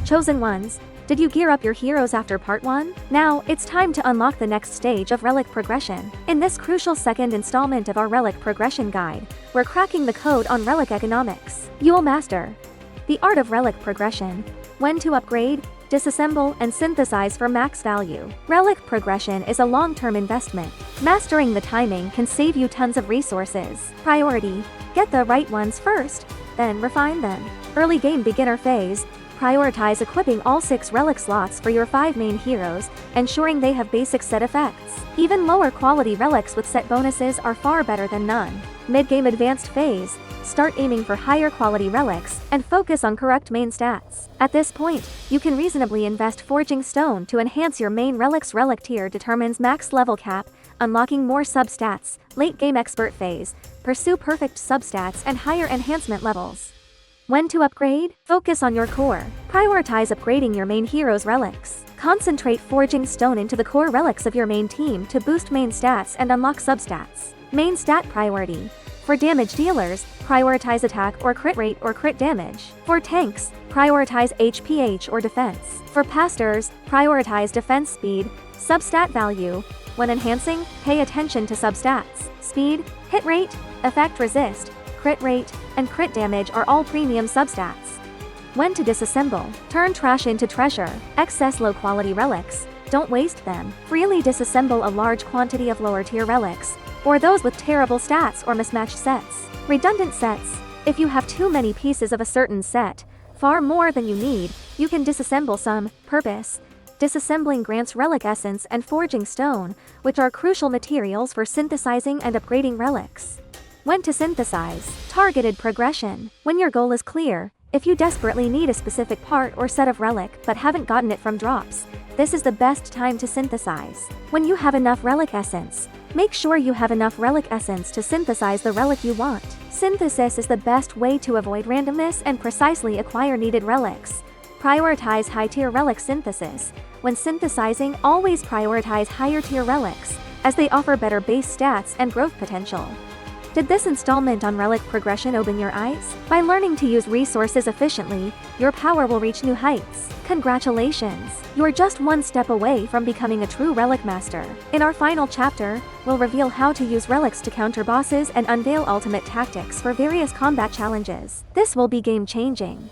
Chosen ones, did you gear up your heroes after part 1? Now, it's time to unlock the next stage of relic progression. In this crucial second installment of our relic progression guide, we're cracking the code on relic economics. You'll master the art of relic progression, when to upgrade, disassemble, and synthesize for max value. Relic progression is a long-term investment. Mastering the timing can save you tons of resources. Priority: get the right ones first, then refine them. Early game beginner phase: prioritize equipping all 6 relic slots for your 5 main heroes, ensuring they have basic set effects. Even lower quality relics with set bonuses are far better than none. Mid-game advanced phase: start aiming for higher quality relics, and focus on correct main stats. At this point, you can reasonably invest Forging Stone to enhance your main relic's relic tier determines max level cap, unlocking more substats. Late game expert phase: pursue perfect substats and higher enhancement levels. When to upgrade? Focus on your core. Prioritize upgrading your main hero's relics. Concentrate Forging Stone into the core relics of your main team to boost main stats and unlock substats. Main stat priority: for damage dealers, prioritize attack or crit rate or crit damage. For tanks, prioritize HPH or defense. For pastors, prioritize defense speed, substat value. When enhancing, pay attention to substats. Speed, hit rate, effect resist, crit rate, and crit damage are all premium substats. When to disassemble? Turn trash into treasure. Excess low-quality relics, don't waste them. Freely disassemble a large quantity of lower-tier relics, or those with terrible stats or mismatched sets. Redundant sets: if you have too many pieces of a certain set, far more than you need, you can disassemble some. Purpose: disassembling grants relic essence and forging stone, which are crucial materials for synthesizing and upgrading relics. When to synthesize? Targeted progression: when your goal is clear, if you desperately need a specific part or set of relic but haven't gotten it from drops, this is the best time to synthesize. When you have enough relic essence, make sure you have enough relic essence to synthesize the relic you want. Synthesis is the best way to avoid randomness and precisely acquire needed relics. Prioritize high-tier relic synthesis. When synthesizing, always prioritize higher-tier relics, as they offer better base stats and growth potential. Did this installment on relic progression open your eyes? By learning to use resources efficiently, your power will reach new heights. Congratulations! You're just one step away from becoming a true relic master. In our final chapter, we'll reveal how to use relics to counter bosses and unveil ultimate tactics for various combat challenges. This will be game-changing.